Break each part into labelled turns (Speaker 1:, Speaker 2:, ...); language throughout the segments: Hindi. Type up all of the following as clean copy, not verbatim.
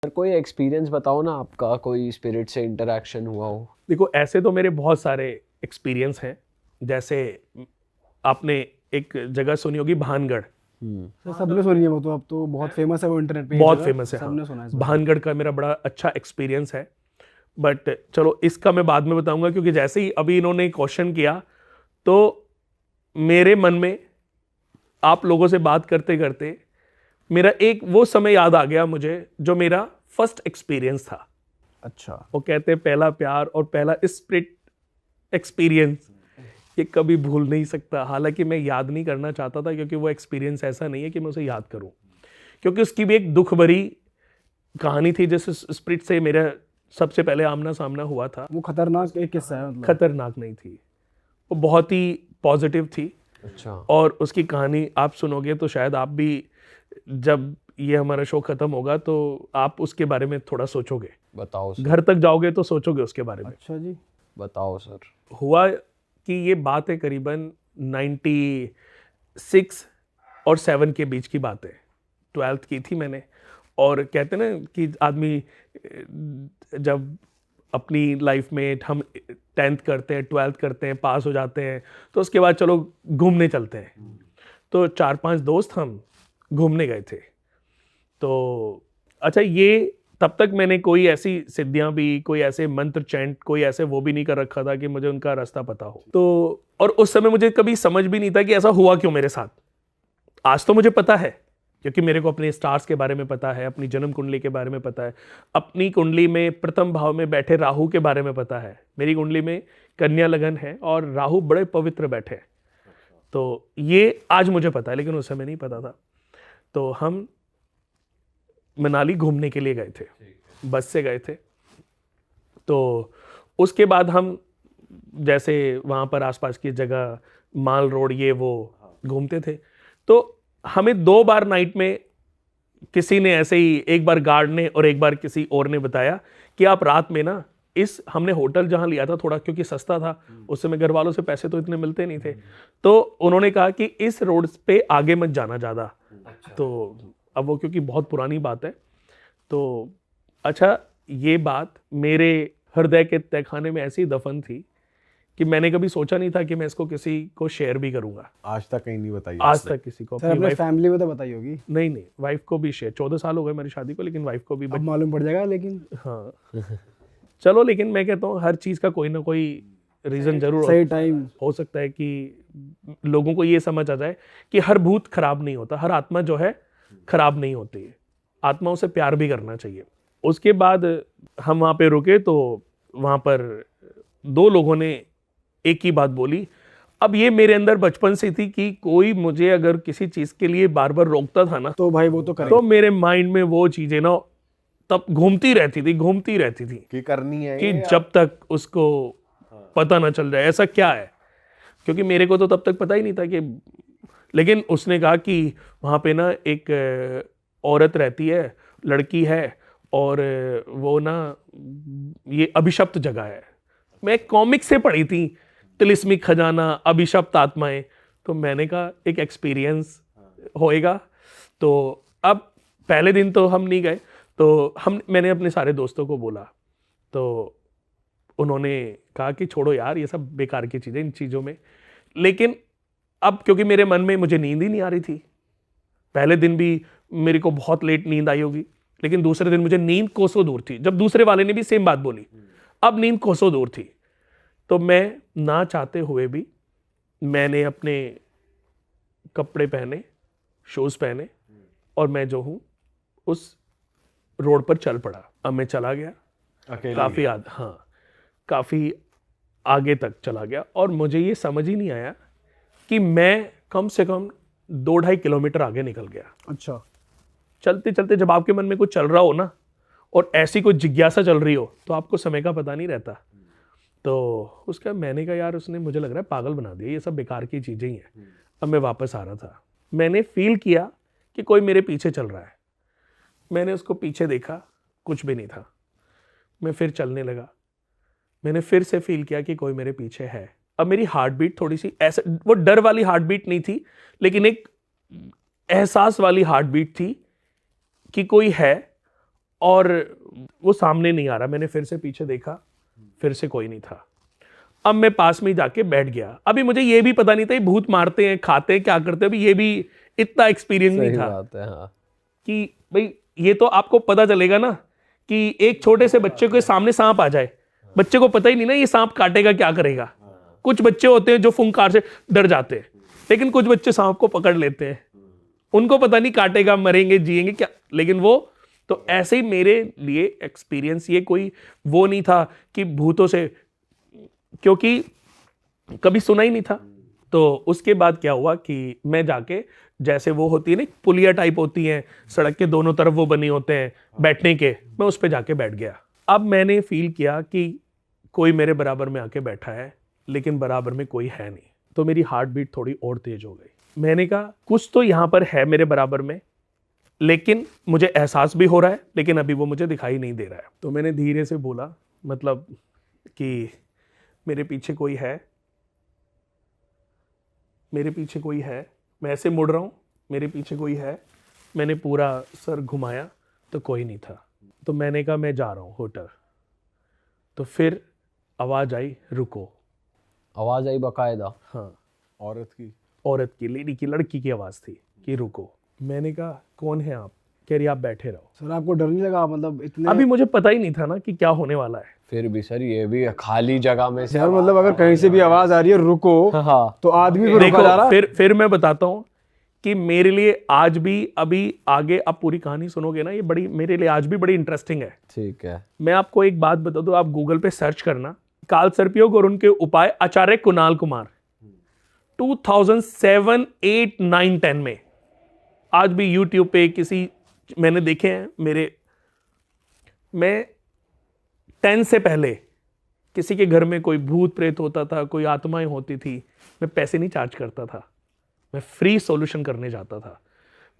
Speaker 1: सर कोई एक्सपीरियंस बताओ ना आपका, कोई स्पिरिट से इंटरेक्शन हुआ हो।
Speaker 2: देखो, ऐसे तो मेरे बहुत सारे एक्सपीरियंस हैं। जैसे आपने एक जगह सुनी होगी, भानगढ़।
Speaker 3: सर सबने सुनी है वो, तो अब तो बहुत फेमस है वो, इंटरनेट पे ये
Speaker 2: बहुत
Speaker 3: जगह
Speaker 2: फेमस है, हाँ।
Speaker 3: सबने सुना है इस बारे में।
Speaker 2: भानगढ़ का मेरा बड़ा अच्छा एक्सपीरियंस है। बट चलो, इसका मैं बाद में बताऊंगा, क्योंकि जैसे ही अभी इन्होंने क्वेश्चन किया तो मेरे मन में आप लोगों से बात करते करते मेरा एक वो समय याद आ गया मुझे, जो मेरा फर्स्ट एक्सपीरियंस था।
Speaker 3: अच्छा।
Speaker 2: वो कहते हैं पहला प्यार और पहला स्पिरिट एक्सपीरियंस, ये कभी भूल नहीं सकता। हालांकि मैं याद नहीं करना चाहता था, क्योंकि वो एक्सपीरियंस ऐसा नहीं है कि मैं उसे याद करूं, क्योंकि उसकी भी एक दुख भरी कहानी थी। जिस स्पिरिट से मेरा सबसे पहले आमना सामना हुआ था,
Speaker 3: वो खतरनाक एक किस्सा है मतलब।
Speaker 2: खतरनाक नहीं थी, वो बहुत ही पॉजिटिव थी।
Speaker 1: अच्छा।
Speaker 2: और उसकी कहानी आप सुनोगे तो शायद आप भी, जब ये हमारा शो खत्म होगा तो आप उसके बारे में थोड़ा सोचोगे,
Speaker 1: बताओ सर।
Speaker 2: घर तक जाओगे तो सोचोगे उसके बारे में।
Speaker 3: अच्छा जी।
Speaker 1: बताओ सर।
Speaker 2: हुआ कि ये बात है करीबन 96 और 7 के बीच की बात है। 12th की थी मैंने। और कहते हैं ना कि आदमी जब अपनी लाइफ में हम 10th करते हैं, 12th करते हैं, पास हो जाते हैं, तो उसके बाद चलो घूमने चलते हैं। तो 4-5 दोस्त हम घूमने गए थे। तो अच्छा, ये तब तक मैंने कोई ऐसी सिद्धियां भी, कोई ऐसे मंत्र चैंट, कोई ऐसे वो भी नहीं कर रखा था कि मुझे उनका रास्ता पता हो। तो और उस समय मुझे कभी समझ भी नहीं था कि ऐसा हुआ क्यों मेरे साथ। आज तो मुझे पता है, क्योंकि मेरे को अपने स्टार्स के बारे में पता है, अपनी जन्म कुंडली के बारे में पता है, अपनी कुंडली में प्रथम भाव में बैठे राहु के बारे में पता है। मेरी कुंडली में कन्या लगन है और राहु बड़े पवित्र बैठे हैं। तो ये आज मुझे पता है, लेकिन उस समय नहीं पता था। तो हम मनाली घूमने के लिए गए थे, बस से गए थे। तो उसके बाद हम जैसे वहाँ पर आसपास की जगह, माल रोड, ये वो घूमते थे। तो हमें 2 बार नाइट में किसी ने ऐसे ही, एक बार गार्ड ने और एक बार किसी और ने बताया कि आप रात में ना, इस हमने होटल जहाँ लिया था थोड़ा, क्योंकि सस्ता था उस समय, घर वालों से पैसे तो इतने मिलते नहीं थे, तो उन्होंने कहा कि इस रोड पे आगे मत जाना ज़्यादा। तो अब वो क्योंकि बहुत पुरानी बात है, तो अच्छा, ये बात मेरे हृदय के तहखाने में ऐसी दफन थी कि मैंने कभी सोचा नहीं था कि मैं इसको किसी को शेयर भी करूंगा।
Speaker 4: आज तक कहीं नहीं बताई
Speaker 2: आज तक किसी को,
Speaker 3: सर
Speaker 2: अपनी
Speaker 3: अपने
Speaker 2: वाइफ,
Speaker 3: फैमिली में तो बताई होगी।
Speaker 2: नहीं, वाइफ को भी शेयर। 14 साल हो गए मेरी शादी को, लेकिन वाइफ को भी
Speaker 3: अब मालूम पड़ जाएगा लेकिन।
Speaker 2: हाँ चलो, लेकिन मैं कहता हूँ हर चीज़ का कोई ना कोई रीज़न जरूर
Speaker 3: सही टाइम।
Speaker 2: हो सकता है कि लोगों को ये समझ आ जाए कि हर भूत खराब नहीं होता, हर आत्मा जो है खराब नहीं होती है, आत्माओं से प्यार भी करना चाहिए। उसके बाद हम वहाँ पे रुके, तो वहाँ पर 2 लोगों ने एक ही बात बोली। अब ये मेरे अंदर बचपन से थी कि कोई मुझे अगर किसी चीज़ के लिए बार बार रोकता था ना,
Speaker 3: तो भाई वो तो करे।
Speaker 2: तो मेरे माइंड में वो चीज़ें ना तब घूमती रहती थी
Speaker 4: कि करनी है
Speaker 2: कि
Speaker 4: ये,
Speaker 2: जब तक उसको पता ना चल जाए ऐसा क्या है। क्योंकि मेरे को तो तब तक पता ही नहीं था कि, लेकिन उसने कहा कि वहाँ पे ना एक औरत रहती है, लड़की है, और वो ना, ये अभिशप्त जगह है। मैं कॉमिक से पढ़ी थी, तिलिस्मिक खजाना, अभिशप्त आत्माएं। तो मैंने कहा एक एक्सपीरियंस होएगा। तो अब पहले दिन तो हम नहीं गए, तो मैंने अपने सारे दोस्तों को बोला, तो उन्होंने कहा कि छोड़ो यार, ये सब बेकार की चीज़ें, इन चीज़ों में। लेकिन अब क्योंकि मेरे मन में मुझे नींद ही नहीं आ रही थी, पहले दिन भी मेरे को बहुत लेट नींद आई होगी, लेकिन दूसरे दिन मुझे नींद कोसों दूर थी। जब दूसरे वाले ने भी सेम बात बोली, अब नींद कोसों दूर थी। तो मैं ना चाहते हुए भी मैंने अपने कपड़े पहने, शूज़ पहने, और मैं जो हूँ उस रोड पर चल पड़ा। अब मैं चला गया
Speaker 4: अकेले
Speaker 2: काफ़ी हाँ, काफ़ी आगे तक चला गया, और मुझे ये समझ ही नहीं आया कि मैं कम से कम 2-2.5 किलोमीटर आगे निकल गया।
Speaker 3: अच्छा।
Speaker 2: चलते चलते जब आपके मन में कुछ चल रहा हो ना, और ऐसी कोई जिज्ञासा चल रही हो, तो आपको समय का पता नहीं रहता। तो उसका मैंने कहा यार, उसने मुझे लग रहा है पागल बना दिया, ये सब बेकार की चीज़ें ही हैं। अब मैं वापस आ रहा था, मैंने फील किया कि कोई मेरे पीछे चल रहा है। मैंने उसको पीछे देखा, कुछ भी नहीं था। मैं फिर चलने लगा, मैंने फिर से फील किया कि कोई मेरे पीछे है। अब मेरी हार्ट बीट थोड़ी सी ऐसे, वो डर वाली हार्ट बीट नहीं थी, लेकिन एक एहसास वाली हार्ट बीट थी कि कोई है, और वो सामने नहीं आ रहा। मैंने फिर से पीछे देखा, फिर से कोई नहीं था। अब मैं पास में ही जाके बैठ गया। अभी मुझे ये भी पता नहीं था ये भूत मारते हैं, खाते हैं, क्या करते हैं, अभी ये भी इतना एक्सपीरियंस नहीं
Speaker 1: सही
Speaker 2: था
Speaker 1: बात है, हाँ।
Speaker 2: कि भाई ये तो आपको पता चलेगा ना कि एक छोटे से बच्चे के सामने सांप आ जाए, बच्चे को पता ही नहीं ना ये सांप काटेगा क्या करेगा। कुछ बच्चे होते हैं जो फुंकार से डर जाते हैं, लेकिन कुछ बच्चे सांप को पकड़ लेते हैं, उनको पता नहीं काटेगा, मरेंगे, जिएंगे क्या। लेकिन वो तो ऐसे ही मेरे लिए एक्सपीरियंस, ये कोई वो नहीं था कि भूतों से, क्योंकि कभी सुना ही नहीं था। तो उसके बाद क्या हुआ कि मैं जाके, जैसे वो होती है ना पुलिया टाइप होती हैं सड़क के दोनों तरफ, वो बनी होते हैं बैठने के, मैं उस पर जाके बैठ गया। अब मैंने फील किया कि कोई मेरे बराबर में आके बैठा है, लेकिन बराबर में कोई है नहीं। तो मेरी हार्ट बीट थोड़ी और तेज हो गई। मैंने कहा कुछ तो यहाँ पर है मेरे बराबर में, लेकिन मुझे एहसास भी हो रहा है, लेकिन अभी वो मुझे दिखाई नहीं दे रहा है। तो मैंने धीरे से बोला, मतलब कि मेरे पीछे कोई है, मेरे पीछे कोई है। मैं ऐसे मुड़ रहा हूँ, मेरे पीछे कोई है। मैंने पूरा सर घुमाया तो कोई नहीं था। तो मैंने कहा मैं जा रहा हूँ होटल। तो फिर आवाज़ आई रुको।
Speaker 1: आवाज आई बकायदा?
Speaker 2: हाँ,
Speaker 4: औरत की
Speaker 2: लेडी की, लड़की की आवाज़ थी कि रुको। मैंने कहा कौन है आप? कह रही आप बैठे रहो।
Speaker 3: सर आपको डर नहीं लगा? मतलब इतने
Speaker 2: अभी मुझे पता ही नहीं था ना कि क्या होने वाला है।
Speaker 1: फिर भी सर ये भी खाली जगह में से
Speaker 3: सर मतलब अगर कहीं से भी आवाज आ रही है रुको,
Speaker 1: हाँ।
Speaker 3: तो आदमी भी रुका
Speaker 2: देखो
Speaker 3: जा रहा है।
Speaker 2: फिर मैं बताता हूँ कि मेरे लिए आज भी, अभी आगे आप पूरी कहानी सुनोगे ना, ये बड़ी मेरे लिए आज भी बड़ी इंटरेस्टिंग है।
Speaker 1: ठीक है।
Speaker 2: मैं आपको एक बात बता दूं, आप गूगल पे सर्च करना काल सर्पयोग और उनके उपाय, आचार्य कुणाल कुमार, 2007, 8, 9, 10 में। आज भी यूट्यूब पे किसी, मैंने देखे हैं। मैं 10 से पहले किसी के घर में कोई भूत प्रेत होता था, कोई आत्माएं होती थी, मैं पैसे नहीं चार्ज करता था, मैं फ्री सॉल्यूशन करने जाता था।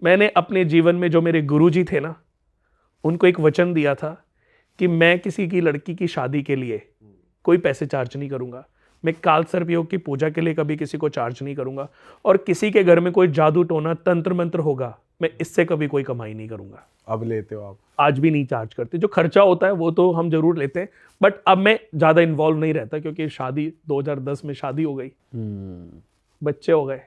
Speaker 2: मैंने अपने जीवन में जो मेरे गुरुजी थे ना, उनको एक वचन दिया था कि मैं किसी की लड़की की शादी के लिए कोई पैसे चार्ज नहीं करूंगा, मैं काल सर्पयोग की पूजा के लिए कभी किसी को चार्ज नहीं करूंगा, और किसी के घर में कोई जादू टोना तंत्र मंत्र होगा, मैं इससे कभी कोई कमाई नहीं करूंगा।
Speaker 4: अब लेते हो आप?
Speaker 2: आज भी नहीं चार्ज करते। जो खर्चा होता है वो तो हम जरूर लेते हैं, बट अब मैं ज़्यादा इन्वॉल्व नहीं रहता, क्योंकि शादी 2010 में शादी हो गई, बच्चे हो गए।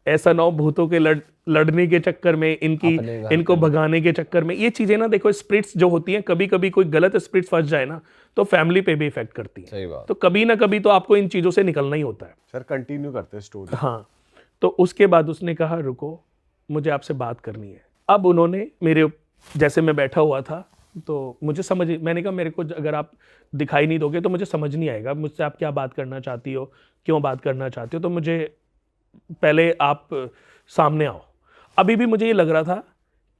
Speaker 2: ऐसा ना हो भूतों के लड़ने के चक्कर में, इनको भगाने के चक्कर में, ये चीजें ना, देखो स्पिरिट्स जो होती हैं, कभी कभी कोई गलत स्पिरिट्स फंस जाए ना, तो फैमिली पे भी इफेक्ट करती है।
Speaker 1: सही बात।
Speaker 2: तो कभी ना कभी तो आपको इन चीजों से निकलना ही होता है।
Speaker 4: सर कंटिन्यू करते हैं स्टोरी।
Speaker 2: हाँ, तो उसके बाद उसने कहा रुको, मुझे आपसे बात करनी है। अब उन्होंने मेरे, जैसे मैं बैठा हुआ था, तो मुझे मैंने कहा मेरे को अगर आप दिखाई नहीं दोगे तो मुझे समझ नहीं आएगा, मुझसे आप क्या बात करना चाहती हो, क्यों बात करना चाहती हो, तो मुझे पहले आप सामने आओ। अभी भी मुझे ये लग रहा था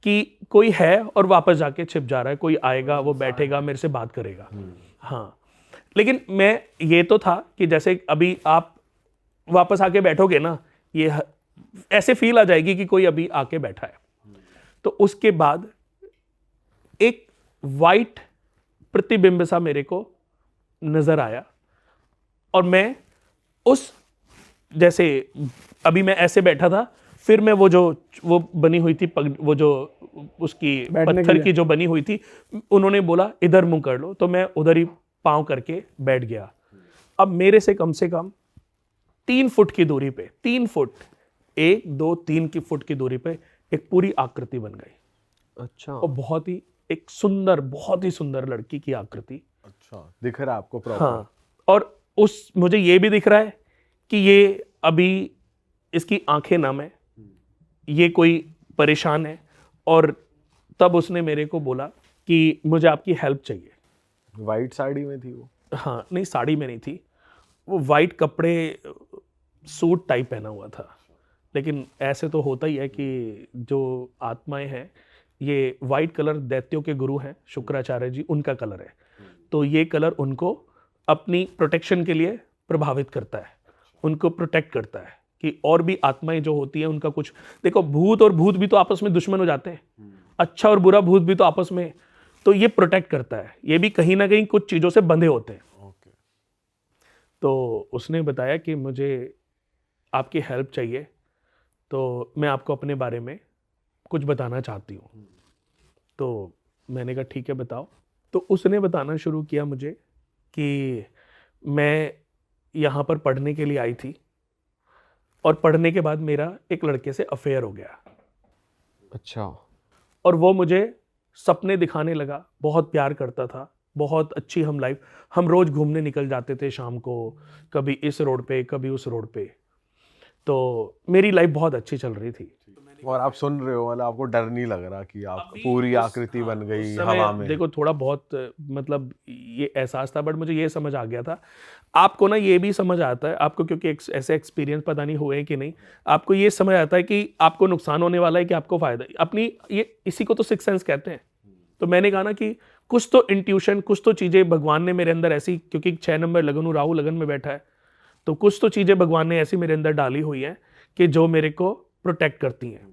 Speaker 2: कि कोई है और वापस जाके छिप जा रहा है, कोई आएगा, वो बैठेगा, मेरे से बात करेगा। हाँ, लेकिन मैं, ये तो था कि जैसे अभी आप वापस आके बैठोगे ना, ये ऐसे फील आ जाएगी कि कोई अभी आके बैठा है। तो उसके बाद एक वाइट प्रतिबिंब सा मेरे को नजर आया, और मैं उस, जैसे अभी मैं ऐसे बैठा था, फिर मैं वो बनी हुई थी वो जो उसकी पत्थर की जो बनी हुई थी, उन्होंने बोला इधर मुंह कर लो, तो मैं उधर ही पांव करके बैठ गया। अब मेरे से कम 3 फुट की दूरी पे, 3 फुट, 1, 2, 3 की फुट की दूरी पे एक पूरी आकृति बन गई।
Speaker 1: अच्छा।
Speaker 2: और बहुत ही सुंदर लड़की की आकृति।
Speaker 4: अच्छा, दिख रहा है आपको प्रॉपर?
Speaker 2: हाँ, और मुझे ये भी दिख रहा है कि ये अभी इसकी आंखें नम है, ये कोई परेशान है। और तब उसने मेरे को बोला कि मुझे आपकी हेल्प चाहिए।
Speaker 4: वाइट साड़ी में थी वो?
Speaker 2: हाँ, नहीं साड़ी में नहीं थी, वो वाइट कपड़े, सूट टाइप पहना हुआ था। लेकिन ऐसे तो होता ही है कि जो आत्माएं हैं, ये वाइट कलर दैत्यों के गुरु हैं शुक्राचार्य जी, उनका कलर है। तो ये कलर उनको अपनी प्रोटेक्शन के लिए प्रभावित करता है, उनको प्रोटेक्ट करता है कि और भी आत्माएं जो होती हैं उनका कुछ, देखो भूत और भूत भी तो आपस में दुश्मन हो जाते हैं, अच्छा और बुरा भूत भी तो आपस में, तो ये प्रोटेक्ट करता है, ये भी कहीं ना कहीं कुछ चीज़ों से बंधे होते हैं। तो उसने बताया कि मुझे आपकी हेल्प चाहिए, तो मैं आपको अपने बारे में कुछ बताना चाहती हूँ। तो मैंने कहा ठीक है बताओ। तो उसने बताना शुरू किया मुझे कि मैं यहाँ पर पढ़ने के लिए आई थी और पढ़ने के बाद मेरा एक लड़के से अफेयर हो गया
Speaker 1: अच्छा।
Speaker 2: और वो मुझे सपने दिखाने लगा, बहुत प्यार करता था, बहुत अच्छी हम रोज घूमने निकल जाते थे शाम को, कभी इस रोड पे कभी उस रोड पे। तो मेरी लाइफ बहुत अच्छी चल रही थी।
Speaker 4: और आप सुन रहे हो, मतलब आपको डर नहीं लग रहा कि आप पूरी आकृति बन गई
Speaker 2: उस समय
Speaker 4: हवा में?
Speaker 2: देखो थोड़ा बहुत मतलब ये एहसास था, बट मुझे ये समझ आ गया था। आपको ना ये भी समझ आता है, आपको क्योंकि ऐसे एक्सपीरियंस पता नहीं हुए हैं कि नहीं, आपको ये समझ आता है कि आपको नुकसान होने वाला है कि आपको फायदा। अपनी ये इसी को तो सिक्स सेंस कहते हैं। तो मैंने कहा ना कि कुछ तो इंट्यूशन, कुछ तो चीज़ें भगवान ने मेरे अंदर ऐसी, क्योंकि 6 नंबर लगन हूँ, राहु लगन में बैठा है, तो कुछ तो चीज़ें भगवान ने ऐसी मेरे अंदर डाली हुई हैं कि जो मेरे को प्रोटेक्ट करती हैं।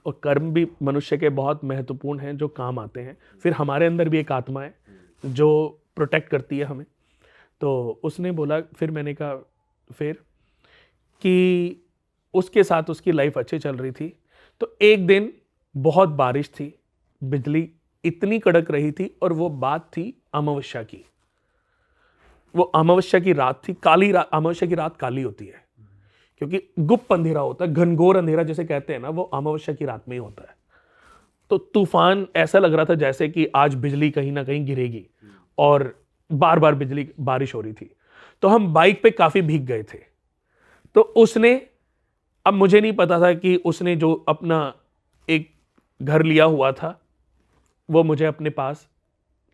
Speaker 2: और कर्म भी मनुष्य के बहुत महत्वपूर्ण हैं जो काम आते हैं। फिर हमारे अंदर भी एक आत्मा है जो प्रोटेक्ट करती है हमें। तो उसने बोला, फिर मैंने कहा फिर कि उसके साथ उसकी लाइफ अच्छी चल रही थी। तो एक दिन बहुत बारिश थी, बिजली इतनी कड़क रही थी और वो बात थी अमावस्या की। वो अमावस्या की रात थी, काली रात। अमावस्या की रात काली होती है क्योंकि गुप्त अंधेरा होता है, घनघोर अंधेरा जिसे कहते हैं ना, वो अमावस्या की रात में ही होता है। तो तूफान ऐसा लग रहा था जैसे कि आज बिजली कहीं ना कहीं गिरेगी और बार बार बिजली बारिश हो रही थी। तो हम बाइक पे काफी भीग गए थे। तो उसने, अब मुझे नहीं पता था कि उसने जो अपना एक घर लिया हुआ था वो मुझे अपने पास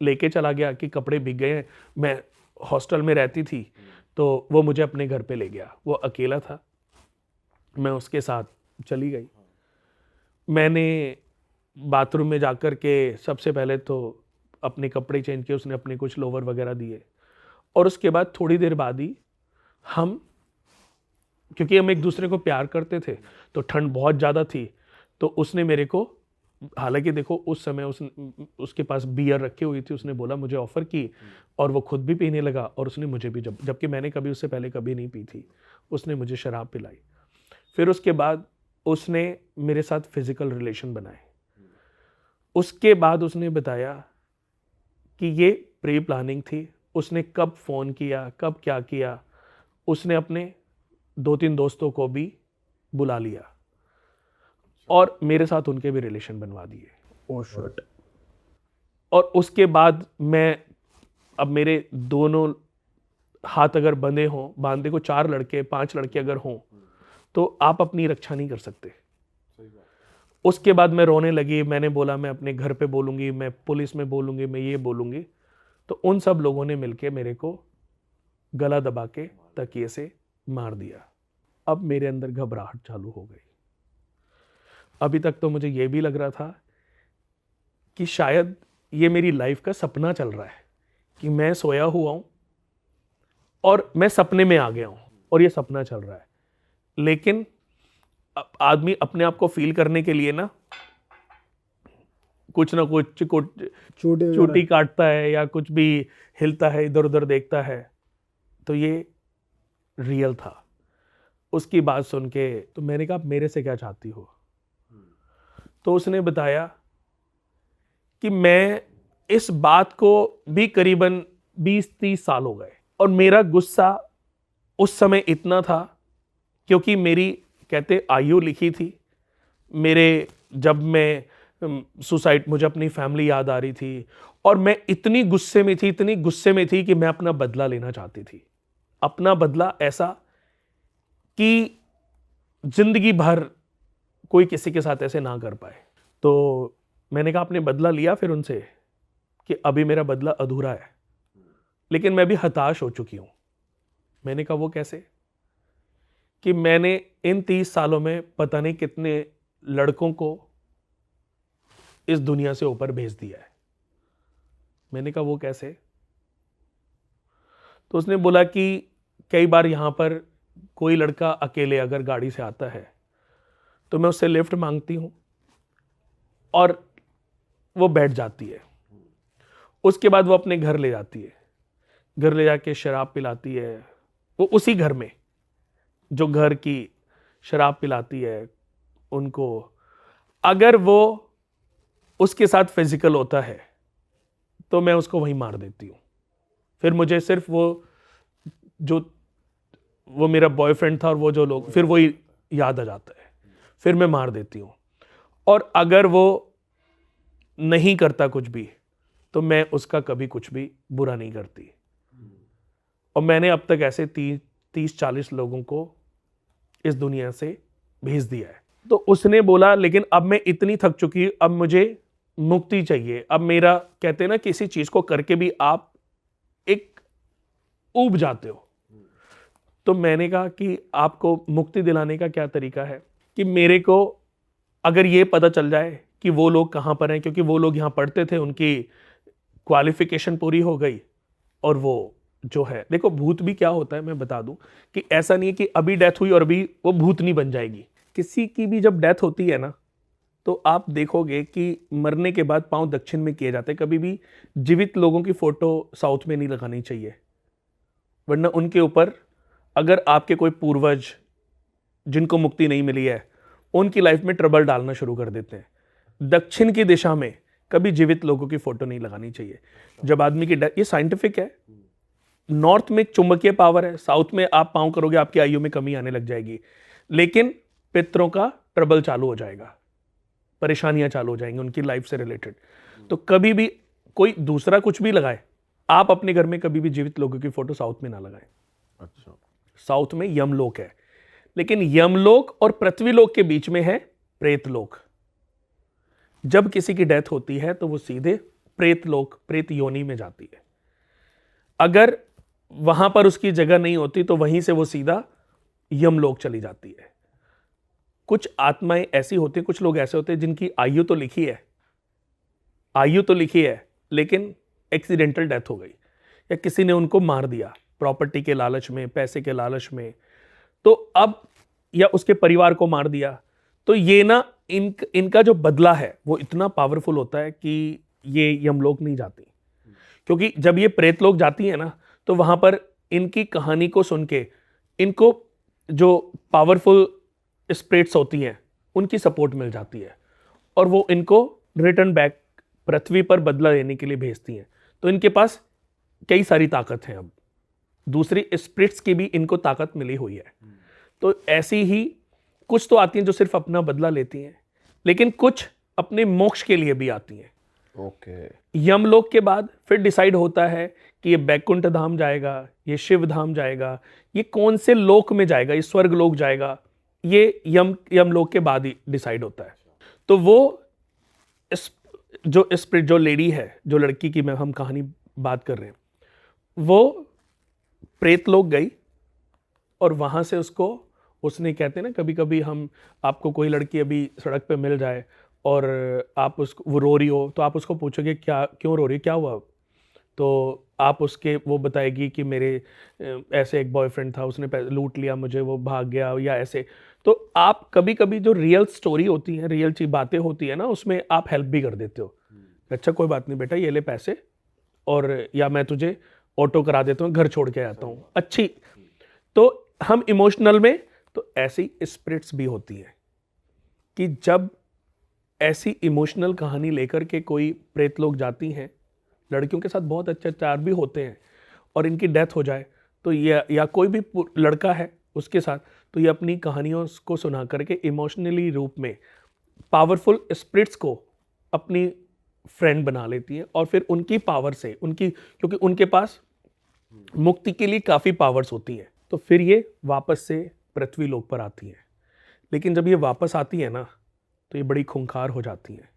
Speaker 2: लेके चला गया कि कपड़े भीग गए हैं। मैं हॉस्टल में रहती थी तो वो मुझे अपने घर पे ले गया। वो अकेला था, मैं उसके साथ चली गई। मैंने बाथरूम में जाकर के सबसे पहले तो अपने कपड़े चेंज किए, उसने अपने कुछ लोवर वगैरह दिए और उसके बाद थोड़ी देर बाद ही हम, क्योंकि हम एक दूसरे को प्यार करते थे तो ठंड बहुत ज़्यादा थी, तो उसने मेरे को, हालांकि देखो उस समय उसके पास बियर रखी हुई थी, उसने बोला, मुझे ऑफ़र की और वो खुद भी पीने लगा और उसने मुझे भी, जबकि मैंने कभी उससे पहले कभी नहीं पी थी, उसने मुझे शराब पिलाई। फिर उसके बाद उसने मेरे साथ फिजिकल रिलेशन बनाए। उसके बाद उसने बताया कि ये प्री प्लानिंग थी। उसने कब फ़ोन किया, कब क्या किया, उसने अपने 2-3 दोस्तों को भी बुला लिया और मेरे साथ उनके भी रिलेशन बनवा दिए।
Speaker 3: Oh shit.
Speaker 2: और उसके बाद मैं, अब मेरे दोनों हाथ अगर बंधे हों, बांधे को 4 लड़के 5 लड़के अगर हों तो आप अपनी रक्षा नहीं कर सकते। उसके बाद मैं रोने लगी। मैंने बोला मैं अपने घर पे बोलूंगी, मैं पुलिस में बोलूंगी, मैं ये बोलूंगी। तो उन सब लोगों ने मिलके मेरे को गला दबा के तकिए से मार दिया। अब मेरे अंदर घबराहट चालू हो गई। अभी तक तो मुझे ये भी लग रहा था कि शायद ये मेरी लाइफ का सपना चल रहा है, कि मैं सोया हुआ हूं और मैं सपने में आ गया हूं और ये सपना चल रहा है। लेकिन आदमी अपने आप को फील करने के लिए ना कुछ ना कुछ चोटी काटता है या कुछ भी हिलता है, इधर उधर देखता है। तो ये रियल था। उसकी बात सुन के तो मैंने कहा, आप मेरे से क्या चाहती हो? तो उसने बताया कि मैं, इस बात को भी करीबन 20-30 साल हो गए और मेरा गुस्सा उस समय इतना था क्योंकि मेरी, कहते, आयु लिखी थी मेरे, जब मैं सुसाइड, मुझे अपनी फैमिली याद आ रही थी और मैं इतनी गुस्से में थी, इतनी गुस्से में थी कि मैं अपना बदला लेना चाहती थी। अपना बदला ऐसा कि जिंदगी भर कोई किसी के साथ ऐसे ना कर पाए। तो मैंने कहा, आपने बदला लिया फिर उनसे? कि अभी मेरा बदला अधूरा है, लेकिन मैं भी हताश हो चुकी हूं। मैंने कहा, वो कैसे? कि मैंने इन 30 सालों में पता नहीं कितने लड़कों को इस दुनिया से ऊपर भेज दिया है। मैंने कहा, वो कैसे? तो उसने बोला कि कई बार यहां पर कोई लड़का अकेले अगर गाड़ी से आता है तो मैं उससे लिफ्ट मांगती हूं और वो बैठ जाती है। उसके बाद वो अपने घर ले जाती है, घर ले जाके शराब पिलाती है। वो उसी घर में जो घर की शराब पिलाती है उनको, अगर वो उसके साथ फिजिकल होता है तो मैं उसको वहीं मार देती हूँ। फिर मुझे सिर्फ वो मेरा बॉयफ्रेंड था और वो जो लोग, फिर वही याद आ जाता है, फिर मैं मार देती हूँ। और अगर वो नहीं करता कुछ भी तो मैं उसका कभी कुछ भी बुरा नहीं करती। और मैंने अब तक ऐसे 30-40 लोगों को इस दुनिया से भेज दिया है। तो उसने बोला लेकिन अब मैं इतनी थक चुकी, अब मुझे मुक्ति चाहिए। अब मेरा, कहते हैं ना किसी चीज को करके भी आप एक ऊब जाते हो। तो मैंने कहा कि आपको मुक्ति दिलाने का क्या तरीका है कि मेरे को अगर ये पता चल जाए कि वो लोग कहाँ पर हैं, क्योंकि वो लोग यहाँ पढ़ते थे, उनकी क्वालिफिकेशन पूरी हो गई, और वो जो है, देखो भूत भी क्या होता है मैं बता दूं कि ऐसा नहीं है कि अभी डेथ हुई और अभी वो भूतनी बन जाएगी। किसी की भी जब डेथ होती है ना तो आप देखोगे कि मरने के बाद पांव दक्षिण में किए जाते हैं। कभी भी जीवित लोगों की फोटो साउथ में नहीं लगानी चाहिए, वरना उनके ऊपर अगर आपके कोई पूर्वज जिनको मुक्ति नहीं मिली है उनकी लाइफ में ट्रबल डालना शुरू कर देते हैं। दक्षिण की दिशा में कभी जीवित लोगों की फोटो नहीं लगानी चाहिए। जब आदमी की डेथ, ये साइंटिफिक है। नॉर्थ में चुंबकीय पावर है, साउथ में आप पाँव करोगे आपकी आयु में कमी आने लग जाएगी, लेकिन पितरों का ट्रबल चालू हो जाएगा, परेशानियां चालू हो जाएंगी उनकी लाइफ से रिलेटेड। तो कभी भी कोई दूसरा कुछ भी लगाए, आप अपने घर में कभी भी जीवित लोगों की फोटो साउथ में ना लगाएं।
Speaker 4: अच्छा।
Speaker 2: साउथ में यमलोक है, लेकिन यमलोक और पृथ्वीलोक के बीच में है प्रेतलोक। जब किसी की डेथ होती है तो वो सीधे प्रेतलोक, प्रेत योनि में जाती है। अगर वहां पर उसकी जगह नहीं होती तो वहीं से वो सीधा यमलोक चली जाती है। कुछ आत्माएं ऐसी होती हैं, कुछ लोग ऐसे होते हैं जिनकी आयु तो लिखी है, लेकिन एक्सीडेंटल डेथ हो गई, या किसी ने उनको मार दिया प्रॉपर्टी के लालच में, पैसे के लालच में, तो अब, या उसके परिवार को मार दिया, तो ये ना इनका जो बदला है वो इतना पावरफुल होता है कि ये यमलोक नहीं जाती। क्योंकि जब ये प्रेत लोग जाती है ना तो वहां पर इनकी कहानी को सुन के इनको जो पावरफुल स्पिरिट्स होती हैं उनकी सपोर्ट मिल जाती है, और वो इनको रिटर्न बैक पृथ्वी पर बदला लेने के लिए भेजती हैं। तो इनके पास कई सारी ताकत हैं। अब दूसरी स्पिरिट्स की भी इनको ताकत मिली हुई है। तो ऐसी ही कुछ तो आती हैं जो सिर्फ अपना बदला लेती हैं, लेकिन कुछ अपने मोक्ष के लिए भी आती हैं।
Speaker 4: ओके।
Speaker 2: यमलोक के बाद फिर डिसाइड होता है कि ये बैकुंठ धाम जाएगा, ये शिव धाम जाएगा, ये कौन से लोक में जाएगा, ये स्वर्ग लोक जाएगा, ये यमलोक के बाद ही डिसाइड होता है। तो वो जो स्पिरिट, जो लेडी है, जो लड़की की हम कहानी बात कर रहे हैं, वो प्रेत लोक गई और वहां से उसने, कहते हैं ना कभी कभी हम, आपको कोई लड़की अभी सड़क पे मिल जाए और आप उसको, वो रो रही हो, तो आप उसको पूछोगे क्या, क्यों रो रही है, क्या हुआ, तो आप वो बताएगी कि मेरे ऐसे एक बॉयफ्रेंड था, उसने लूट लिया मुझे, वो भाग गया, या ऐसे। तो आप कभी कभी जो रियल स्टोरी होती है, रियल चीज बातें होती है ना, उसमें आप हेल्प भी कर देते हो। अच्छा कोई बात नहीं बेटा, ये ले पैसे, और या मैं तुझे ऑटो करा देता हूँ, घर छोड़ के आता हूँ, अच्छी। तो हम इमोशनल में, तो ऐसी स्पिरिट्स भी होती हैं कि जब ऐसी इमोशनल कहानी लेकर के कोई प्रेत लोग जाती हैं, लड़कियों के साथ बहुत अत्याचार भी होते हैं, और इनकी डेथ हो जाए तो ये, या कोई भी लड़का है उसके साथ, तो ये अपनी कहानियों को सुना करके इमोशनली रूप में पावरफुल स्पिरिट्स को अपनी फ्रेंड बना लेती है, और फिर उनकी पावर से, क्योंकि उनके पास मुक्ति के लिए काफ़ी पावर्स होती हैं, तो फिर ये वापस से पृथ्वी लोक पर आती हैं। लेकिन जब ये वापस आती है ना तो ये बड़ी खूंखार हो जाती हैं।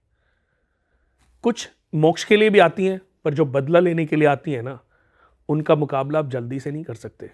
Speaker 2: कुछ मोक्ष के लिए भी आती हैं, पर जो बदला लेने के लिए आती हैं ना, उनका मुकाबला आप जल्दी से नहीं कर सकते।